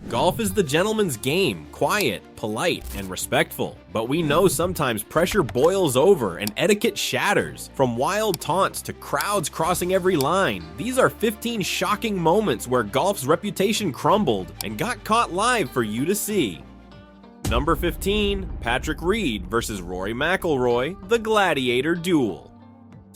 Golf is the gentleman's game, quiet, polite, and respectful. But we know sometimes pressure boils over and etiquette shatters. From wild taunts to crowds crossing every line, these are 15 shocking moments where golf's reputation crumbled and got caught live for you to see. Number 15, Patrick Reed versus Rory McIlroy, the Gladiator Duel.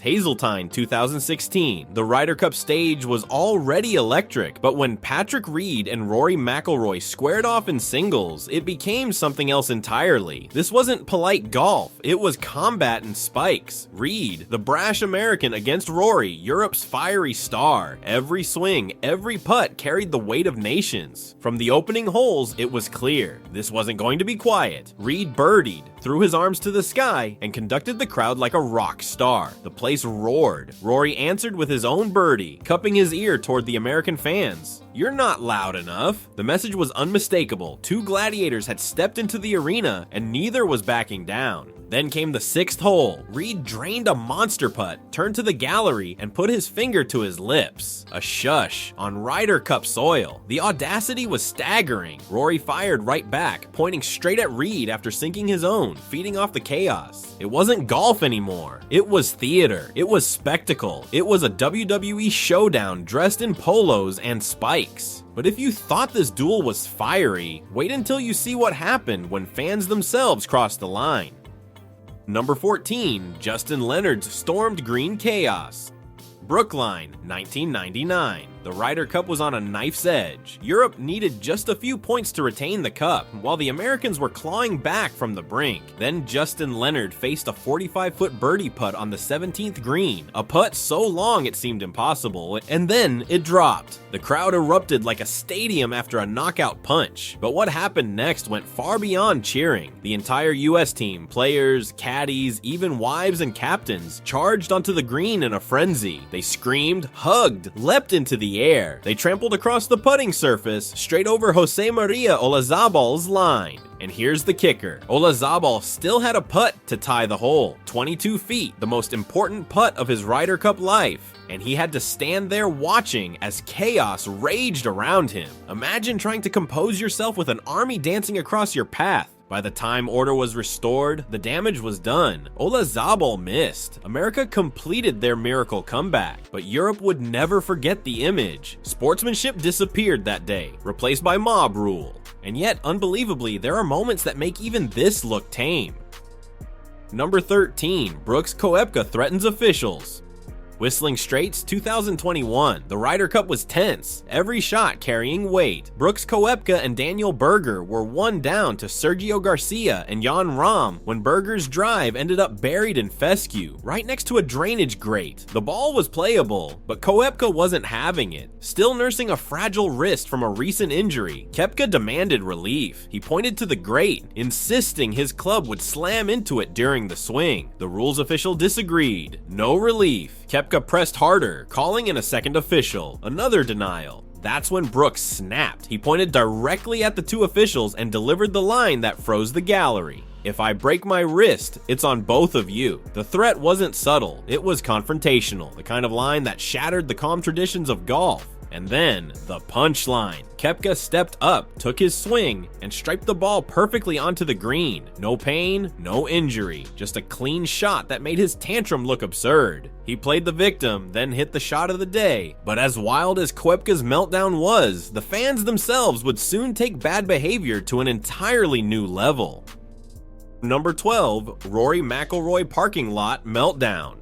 Hazeltine 2016, the Ryder Cup stage was already electric, but when Patrick Reed and Rory McIlroy squared off in singles, it became something else entirely. This wasn't polite golf, it was combat and spikes. Reed, the brash American against Rory, Europe's fiery star. Every swing, every putt carried the weight of nations. From the opening holes, it was clear. This wasn't going to be quiet. Reed birdied, threw his arms to the sky, and conducted the crowd like a rock star. The place roared. Rory answered with his own birdie, cupping his ear toward the American fans. "You're not loud enough." The message was unmistakable. Two gladiators had stepped into the arena, and neither was backing down. Then came the 6th hole. Reed drained a monster putt, turned to the gallery, and put his finger to his lips. A shush on Ryder Cup soil. The audacity was staggering. Rory fired right back, pointing straight at Reed after sinking his own, feeding off the chaos. It wasn't golf anymore. It was theater. It was spectacle. It was a WWE showdown dressed in polos and spikes. But if you thought this duel was fiery, wait until you see what happened when fans themselves crossed the line. Number 14, Justin Leonard's stormed green chaos. Brookline, 1999. The Ryder Cup was on a knife's edge. Europe needed just a few points to retain the cup, while the Americans were clawing back from the brink. Then Justin Leonard faced a 45-foot birdie putt on the 17th green, a putt so long it seemed impossible, and then it dropped. The crowd erupted like a stadium after a knockout punch. But what happened next went far beyond cheering. The entire US team, players, caddies, even wives and captains, charged onto the green in a frenzy. They screamed, hugged, leapt into the air. They trampled across the putting surface, straight over Jose Maria Olazabal's line. And here's the kicker. Olazabal still had a putt to tie the hole. 22 feet, the most important putt of his Ryder Cup life. And he had to stand there watching as chaos raged around him. Imagine trying to compose yourself with an army dancing across your path. By the time order was restored, the damage was done. Olazabal missed. America completed their miracle comeback, but Europe would never forget the image. Sportsmanship disappeared that day, replaced by mob rule. And yet, unbelievably, there are moments that make even this look tame. Number 13, Brooks Koepka threatens officials. Whistling Straits 2021. The Ryder Cup was tense, every shot carrying weight. Brooks Koepka and Daniel Berger were one down to Sergio Garcia and Jan Rahm when Berger's drive ended up buried in fescue, right next to a drainage grate. The ball was playable, but Koepka wasn't having it. Still nursing a fragile wrist from a recent injury, Koepka demanded relief. He pointed to the grate, insisting his club would slam into it during the swing. The rules official disagreed. No relief. Koepka pressed harder, calling in a second official. Another denial. That's when Brooks snapped. He pointed directly at the two officials and delivered the line that froze the gallery. "If I break my wrist, it's on both of you." The threat wasn't subtle, it was confrontational, the kind of line that shattered the calm traditions of golf. And then, the punchline. Koepka stepped up, took his swing, and striped the ball perfectly onto the green. No pain, no injury, just a clean shot that made his tantrum look absurd. He played the victim, then hit the shot of the day. But as wild as Koepka's meltdown was, the fans themselves would soon take bad behavior to an entirely new level. Number 12, Rory McIlroy parking lot meltdown.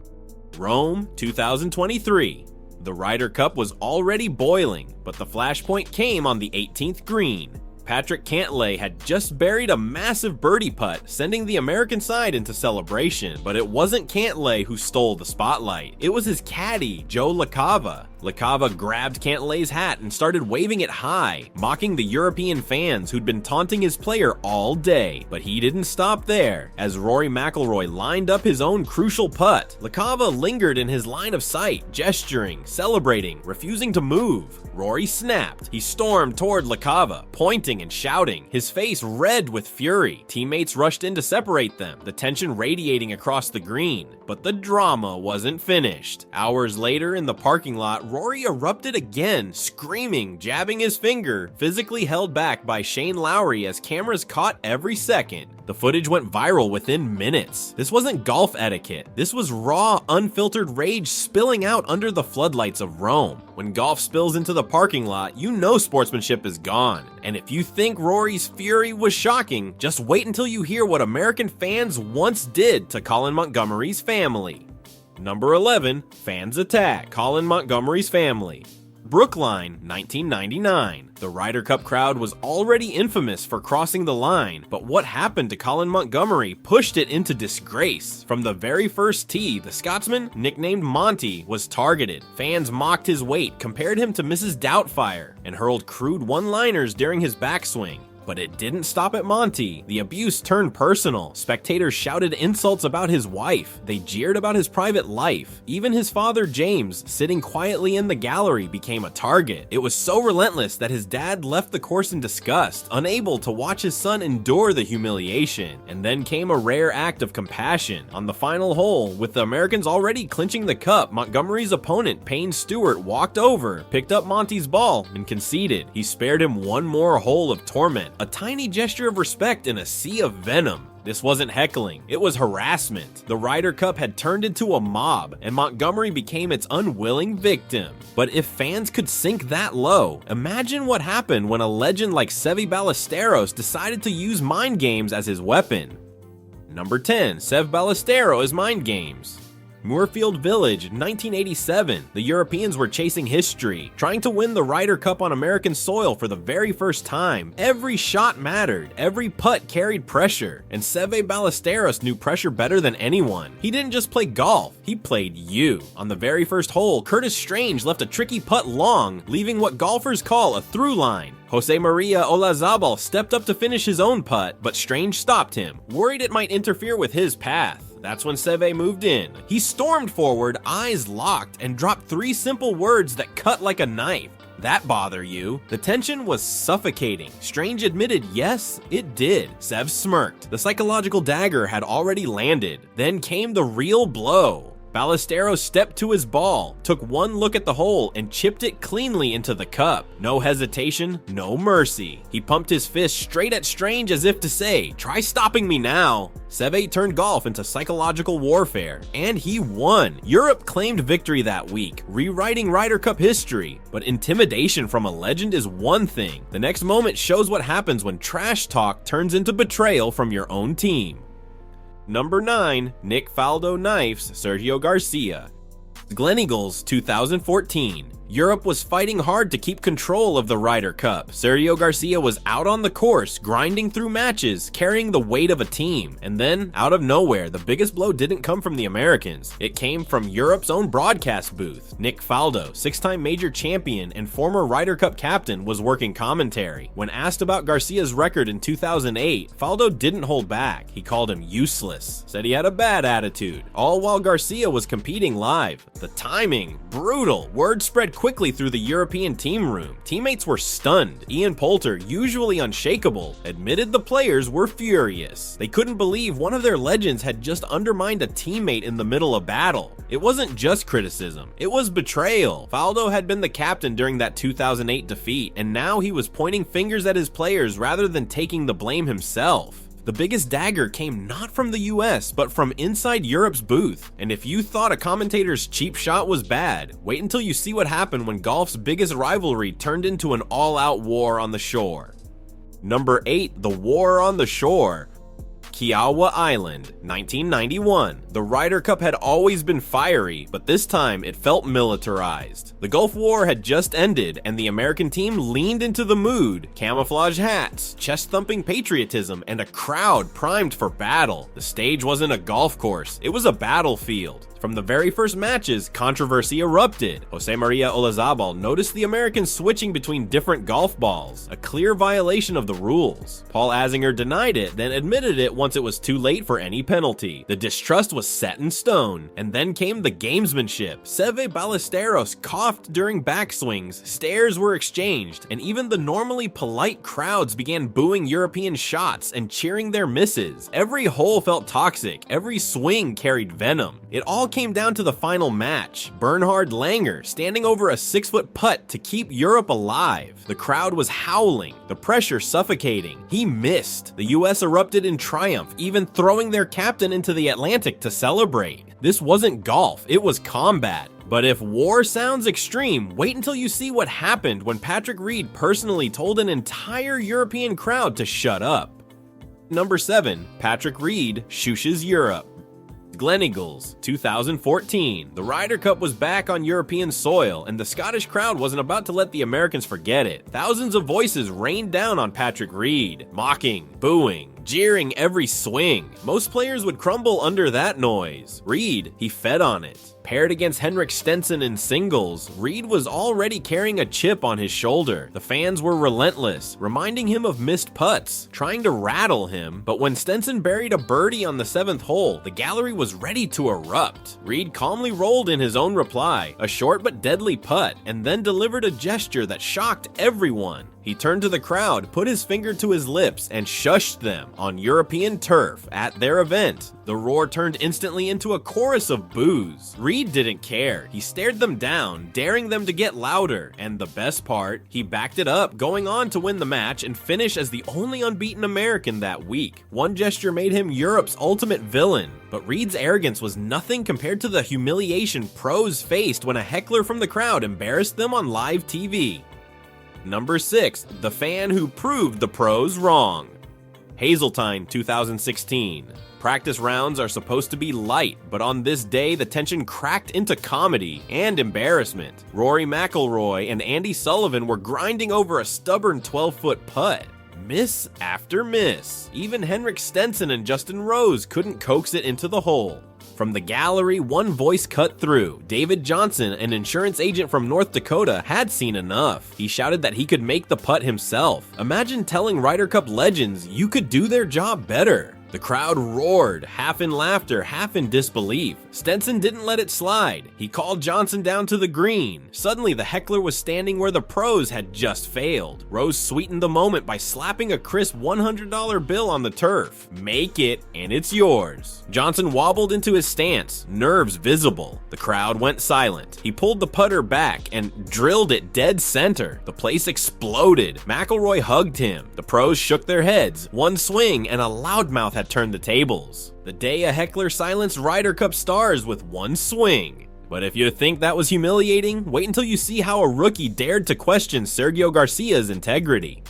Rome, 2023. The Ryder Cup was already boiling, but the flashpoint came on the 18th green. Patrick Cantlay had just buried a massive birdie putt, sending the American side into celebration. But it wasn't Cantlay who stole the spotlight. It was his caddy, Joe LaCava. LaCava grabbed Cantlay's hat and started waving it high, mocking the European fans who'd been taunting his player all day. But he didn't stop there. As Rory McIlroy lined up his own crucial putt, LaCava lingered in his line of sight, gesturing, celebrating, refusing to move. Rory snapped. He stormed toward LaCava, pointing and shouting, his face red with fury. Teammates rushed in to separate them, the tension radiating across the green. But the drama wasn't finished. Hours later in the parking lot, Rory erupted again, screaming, jabbing his finger, physically held back by Shane Lowry as cameras caught every second. The footage went viral within minutes. This wasn't golf etiquette. This was raw, unfiltered rage spilling out under the floodlights of Rome. When golf spills into the parking lot, you know sportsmanship is gone. And if you think Rory's fury was shocking, just wait until you hear what American fans once did to Colin Montgomery's family. Number 11, fans attack Colin Montgomery's family. Brookline, 1999. The Ryder Cup crowd was already infamous for crossing the line, but what happened to Colin Montgomery pushed it into disgrace. From the very first tee, the Scotsman, nicknamed Monty, was targeted. Fans mocked his weight, compared him to Mrs. Doubtfire, and hurled crude one-liners during his backswing. But it didn't stop at Monty. The abuse turned personal. Spectators shouted insults about his wife. They jeered about his private life. Even his father, James, sitting quietly in the gallery, became a target. It was so relentless that his dad left the course in disgust, unable to watch his son endure the humiliation. And then came a rare act of compassion. On the final hole, with the Americans already clinching the cup, Montgomery's opponent, Payne Stewart, walked over, picked up Monty's ball, and conceded. He spared him one more hole of torment. A tiny gesture of respect in a sea of venom. This wasn't heckling, it was harassment. The Ryder Cup had turned into a mob, and Montgomery became its unwilling victim. But if fans could sink that low, imagine what happened when a legend like Seve Ballesteros decided to use mind games as his weapon. Number 10, Seve Ballesteros' mind games. Moorfield Village, 1987. The Europeans were chasing history, trying to win the Ryder Cup on American soil for the very first time. Every shot mattered, every putt carried pressure, and Seve Ballesteros knew pressure better than anyone. He didn't just play golf, he played you. On the very first hole, Curtis Strange left a tricky putt long, leaving what golfers call a through line. Jose Maria Olazabal stepped up to finish his own putt, but Strange stopped him, worried it might interfere with his path. That's when Seve moved in. He stormed forward, eyes locked, and dropped 3 simple words that cut like a knife. That bother you? The tension was suffocating. Strange admitted yes, it did. Seve smirked. The psychological dagger had already landed. Then came the real blow. Ballesteros stepped to his ball, took one look at the hole, and chipped it cleanly into the cup. No hesitation, no mercy. He pumped his fist straight at Strange as if to say, "Try stopping me now." Seve turned golf into psychological warfare, and he won. Europe claimed victory that week, rewriting Ryder Cup history. But intimidation from a legend is one thing. The next moment shows what happens when trash talk turns into betrayal from your own team. Number 9, Nick Faldo knifes Sergio Garcia. Gleneagles, 2014. Europe was fighting hard to keep control of the Ryder Cup. Sergio Garcia was out on the course, grinding through matches, carrying the weight of a team. And then, out of nowhere, the biggest blow didn't come from the Americans. It came from Europe's own broadcast booth. Nick Faldo, 6-time major champion and former Ryder Cup captain, was working commentary. When asked about Garcia's record in 2008, Faldo didn't hold back. He called him useless, said he had a bad attitude, all while Garcia was competing live. The timing, brutal. Word spread quickly through the European team room. Teammates were stunned. Ian Poulter, usually unshakable, admitted the players were furious. They couldn't believe one of their legends had just undermined a teammate in the middle of battle. It wasn't just criticism, it was betrayal. Faldo had been the captain during that 2008 defeat, and now he was pointing fingers at his players rather than taking the blame himself. The biggest dagger came not from the US, but from inside Europe's booth. And if you thought a commentator's cheap shot was bad, wait until you see what happened when golf's biggest rivalry turned into an all-out war on the shore. Number 8, the war on the shore. Kiowa Island, 1991. The Ryder Cup had always been fiery, but this time it felt militarized. The Gulf War had just ended, and the American team leaned into the mood. Camouflage hats, chest-thumping patriotism, and a crowd primed for battle. The stage wasn't a golf course, it was a battlefield. From the very first matches, controversy erupted. Jose Maria Olazabal noticed the Americans switching between different golf balls, a clear violation of the rules. Paul Azinger denied it, then admitted it once it was too late for any penalty. The distrust was set in stone. And then came the gamesmanship. Seve Ballesteros coughed during backswings, stares were exchanged, and even the normally polite crowds began booing European shots and cheering their misses. Every hole felt toxic, every swing carried venom. It all came down to the final match, Bernhard Langer standing over a 6-foot putt to keep Europe alive. The crowd was howling, the pressure suffocating. He missed. The US erupted in triumph, even throwing their captain into the Atlantic to celebrate. This wasn't golf, it was combat. But if war sounds extreme, wait until you see what happened when Patrick Reed personally told an entire European crowd to shut up. Number 7. Patrick Reed, Shushes Europe. Gleneagles, 2014. The Ryder Cup was back on European soil, and the Scottish crowd wasn't about to let the Americans forget it. Thousands of voices rained down on Patrick Reed, mocking, booing, jeering every swing. Most players would crumble under that noise. Reed, he fed on it. Paired against Henrik Stenson in singles, Reed was already carrying a chip on his shoulder. The fans were relentless, reminding him of missed putts, trying to rattle him, but when Stenson buried a birdie on the 7th hole, the gallery was ready to erupt. Reed calmly rolled in his own reply, a short but deadly putt, and then delivered a gesture that shocked everyone. He turned to the crowd, put his finger to his lips, and shushed them on European turf at their event. The roar turned instantly into a chorus of boos. Reed didn't care. He stared them down, daring them to get louder, and the best part, he backed it up, going on to win the match and finish as the only unbeaten American that week. One gesture made him Europe's ultimate villain, but Reed's arrogance was nothing compared to the humiliation pros faced when a heckler from the crowd embarrassed them on live TV. Number 6. The fan who proved the pros wrong. Hazeltine, 2016. Practice rounds are supposed to be light, but on this day the tension cracked into comedy and embarrassment. Rory McIlroy and Andy Sullivan were grinding over a stubborn 12-foot putt. Miss after miss. Even Henrik Stenson and Justin Rose couldn't coax it into the hole. From the gallery, one voice cut through. David Johnson, an insurance agent from North Dakota, had seen enough. He shouted that he could make the putt himself. Imagine telling Ryder Cup legends you could do their job better. The crowd roared, half in laughter, half in disbelief. Stenson didn't let it slide. He called Johnson down to the green. Suddenly, the heckler was standing where the pros had just failed. Rose sweetened the moment by slapping a crisp $100 bill on the turf. Make it, and it's yours. Johnson wobbled into his stance, nerves visible. The crowd went silent. He pulled the putter back and drilled it dead center. The place exploded. McIlroy hugged him. The pros shook their heads. One swing, and a loudmouth had turned the tables. The day a heckler silenced Ryder Cup stars with one swing. But if you think that was humiliating, wait until you see how a rookie dared to question Sergio Garcia's integrity.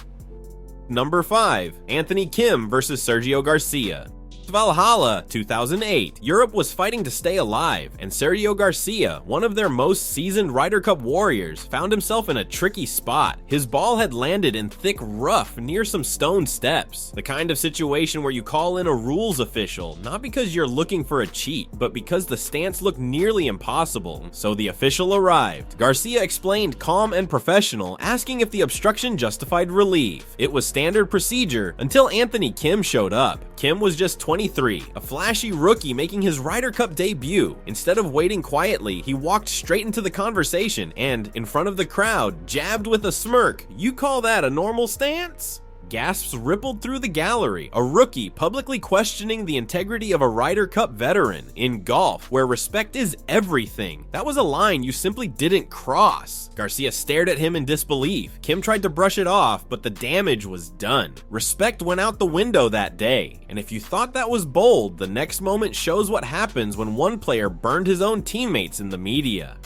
Number 5. Anthony Kim versus Sergio Garcia. Valhalla, 2008. Europe was fighting to stay alive, and Sergio Garcia, one of their most seasoned Ryder Cup warriors, found himself in a tricky spot. His ball had landed in thick rough near some stone steps. The kind of situation where you call in a rules official, not because you're looking for a cheat, but because the stance looked nearly impossible. So the official arrived. Garcia explained calm and professional, asking if the obstruction justified relief. It was standard procedure until Anthony Kim showed up. Kim was just 23, a flashy rookie making his Ryder Cup debut. Instead of waiting quietly, he walked straight into the conversation and, in front of the crowd, jabbed with a smirk. You call that a normal stance? Gasps rippled through the gallery, a rookie publicly questioning the integrity of a Ryder Cup veteran. In golf, where respect is everything, that was a line you simply didn't cross. Garcia stared at him in disbelief. Kim tried to brush it off, but the damage was done. Respect went out the window that day. And if you thought that was bold, the next moment shows what happens when one player burned his own teammates in the media.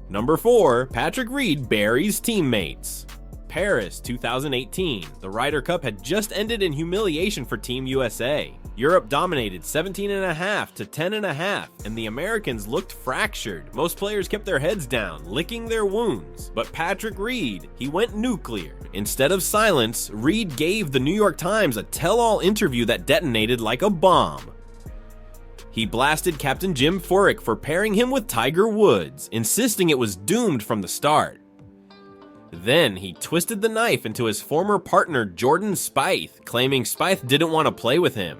Number 4. Patrick Reed buries teammates. Paris, 2018. The Ryder Cup had just ended in humiliation for Team USA. Europe dominated 17.5 to 10.5, and the Americans looked fractured. Most players kept their heads down, licking their wounds. But Patrick Reed, he went nuclear. Instead of silence, Reed gave the New York Times a tell-all interview that detonated like a bomb. He blasted Captain Jim Furyk for pairing him with Tiger Woods, insisting it was doomed from the start. Then he twisted the knife into his former partner Jordan Spieth, claiming Spieth didn't want to play with him.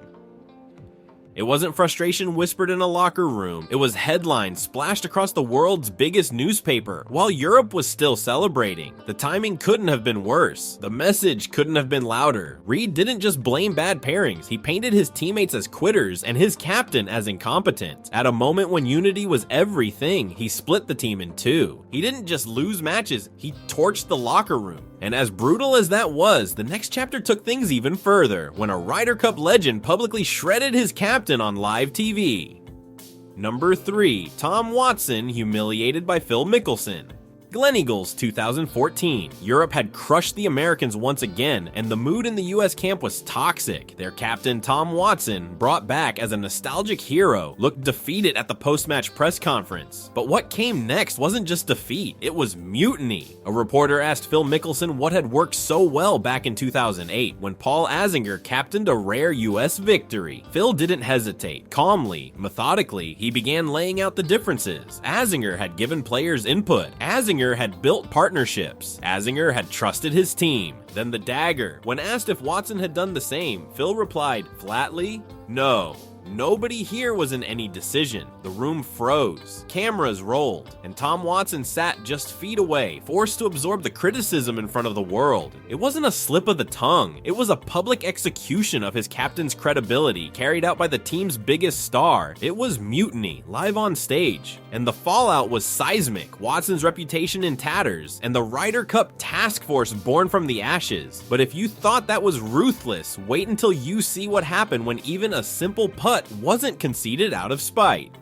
It wasn't frustration whispered in a locker room, it was headlines splashed across the world's biggest newspaper while Europe was still celebrating. The timing couldn't have been worse. The message couldn't have been louder. Reed didn't just blame bad pairings, he painted his teammates as quitters and his captain as incompetent. At a moment when unity was everything, he split the team in two. He didn't just lose matches, he torched the locker room. And as brutal as that was, the next chapter took things even further when a Ryder Cup legend publicly shredded his captain on live TV. Number 3. Tom Watson humiliated by Phil Mickelson. Gleneagles 2014. Europe had crushed the Americans once again, and the mood in the US camp was toxic. Their captain Tom Watson, brought back as a nostalgic hero, looked defeated at the post-match press conference. But what came next wasn't just defeat, it was mutiny. A reporter asked Phil Mickelson what had worked so well back in 2008 when Paul Azinger captained a rare US victory. Phil didn't hesitate. Calmly, methodically, he began laying out the differences. Azinger had given players input. Azinger had built partnerships. Azinger had trusted his team. Then the dagger. When asked if Watson had done the same, Phil replied flatly, "No. Nobody here was in any decision." The room froze, cameras rolled, and Tom Watson sat just feet away, forced to absorb the criticism in front of the world. It wasn't a slip of the tongue, it was a public execution of his captain's credibility carried out by the team's biggest star. It was mutiny, live on stage. And the fallout was seismic, Watson's reputation in tatters, and the Ryder Cup task force born from the ashes. But if you thought that was ruthless, wait until you see what happened when even a simple putt wasn't conceded out of spite.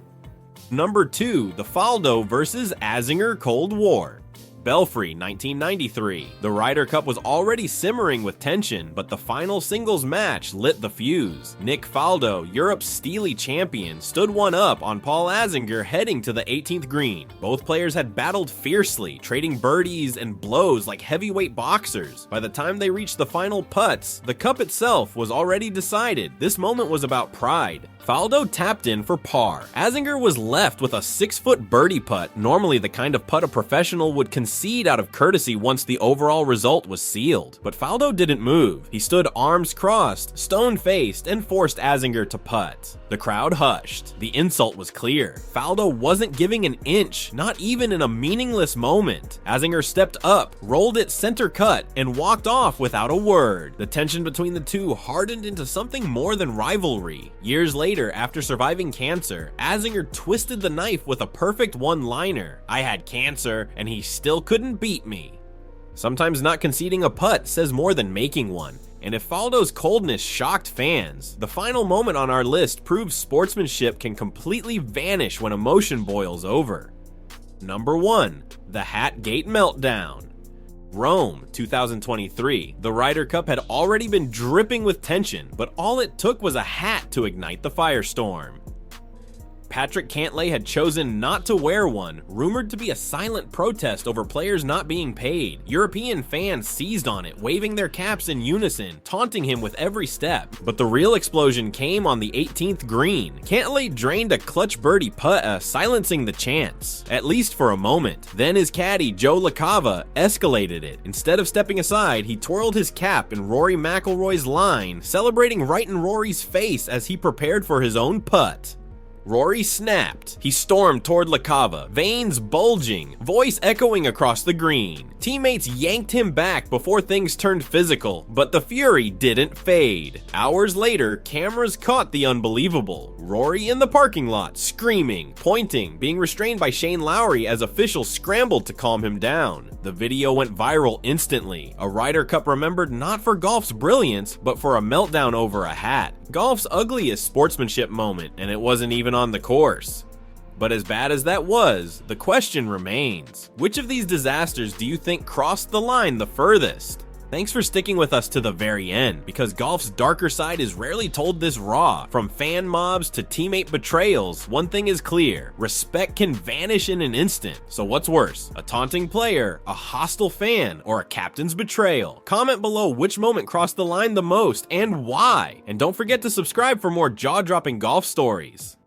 Number 2. The Faldo versus Azinger Cold War. Belfry 1993. The Ryder Cup was already simmering with tension, but the final singles match lit the fuse. Nick Faldo, Europe's steely champion, stood one up on Paul Azinger heading to the 18th green. Both players had battled fiercely, trading birdies and blows like heavyweight boxers. By the time they reached the final putts, the cup itself was already decided. This moment was about pride. Faldo tapped in for par. Azinger was left with a 6-foot birdie putt, normally the kind of putt a professional would concede out of courtesy once the overall result was sealed. But Faldo didn't move. He stood arms crossed, stone-faced, and forced Azinger to putt. The crowd hushed. The insult was clear. Faldo wasn't giving an inch, not even in a meaningless moment. Azinger stepped up, rolled it center cut, and walked off without a word. The tension between the two hardened into something more than rivalry. Years later, after surviving cancer, Azinger twisted the knife with a perfect one-liner. "I had cancer, and he still couldn't beat me." Sometimes not conceding a putt says more than making one. And if Faldo's coldness shocked fans, the final moment on our list proves sportsmanship can completely vanish when emotion boils over. Number 1. The Hatgate Meltdown. Rome 2023. The Ryder Cup had already been dripping with tension, but all it took was a hat to ignite the firestorm. Patrick Cantlay had chosen not to wear one, rumored to be a silent protest over players not being paid. European fans seized on it, waving their caps in unison, taunting him with every step. But the real explosion came on the 18th green. Cantlay drained a clutch birdie putt, silencing the chants, at least for a moment. Then his caddy, Joe LaCava, escalated it. Instead of stepping aside, he twirled his cap in Rory McIlroy's line, celebrating right in Rory's face as he prepared for his own putt. Rory snapped. He stormed toward LaCava, veins bulging, voice echoing across the green. Teammates yanked him back before things turned physical, but the fury didn't fade. Hours later, cameras caught the unbelievable. Rory in the parking lot, screaming, pointing, being restrained by Shane Lowry as officials scrambled to calm him down. The video went viral instantly. A Ryder Cup remembered not for golf's brilliance, but for a meltdown over a hat. Golf's ugliest sportsmanship moment, and it wasn't even on the course. But as bad as that was, the question remains. Which of these disasters do you think crossed the line the furthest? Thanks for sticking with us to the very end, because golf's darker side is rarely told this raw. From fan mobs to teammate betrayals, one thing is clear: respect can vanish in an instant. So what's worse, a taunting player, a hostile fan, or a captain's betrayal? Comment below which moment crossed the line the most and why. And don't forget to subscribe for more jaw-dropping golf stories.